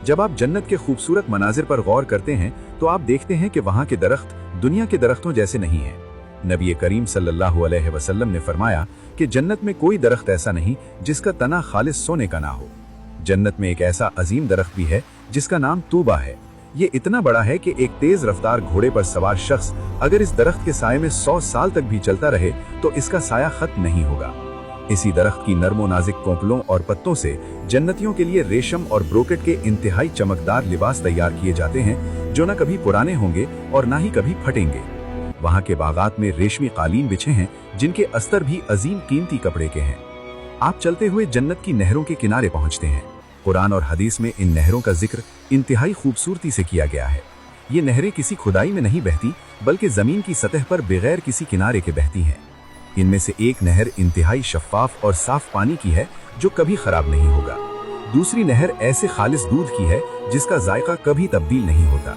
जब आप जन्नत के खूबसूरत मनाजिर पर गौर करते हैं तो आप देखते हैं कि वहाँ के दरख्त दुनिया के दरख्तों जैसे नहीं हैं। नबी करीम सल्लल्लाहु अलैहि वसल्लम ने फरमाया कि जन्नत में कोई दरख्त ऐसा नहीं जिसका तना खालिस सोने का ना हो। जन्नत में एक ऐसा अजीम दरख्त भी है जिसका नाम तूबा है। ये इतना बड़ा है कि एक तेज रफ्तार घोड़े पर सवार शख्स अगर इस दरख्त के साये में 100 साल तक भी चलता रहे तो इसका साया खत्म नहीं होगा। इसी दरख्त की नर्मो नाजिक कोंपलों और पत्तों से जन्नतियों के लिए रेशम और ब्रोकेट के इंतहाई चमकदार लिबास तैयार किए जाते हैं जो न कभी पुराने होंगे और न ही कभी फटेंगे। वहाँ के बागात में रेशमी कालीन बिछे हैं जिनके अस्तर भी अजीम कीमती कपड़े के हैं। आप चलते हुए जन्नत की नहरों के किनारे पहुँचते हैं। कुरान और हदीस में इन नहरों का जिक्र इंतहाई खूबसूरती से किया गया है। ये नहरें किसी खुदाई में नहीं बहती बल्कि जमीन की सतह पर बगैर किसी किनारे के बहती हैं। इनमें से एक नहर इंतहाई शफाफ और साफ पानी की है जो कभी खराब नहीं होगा। दूसरी नहर ऐसे खालिस दूध की है जिसका जायका कभी तब्दील नहीं होता।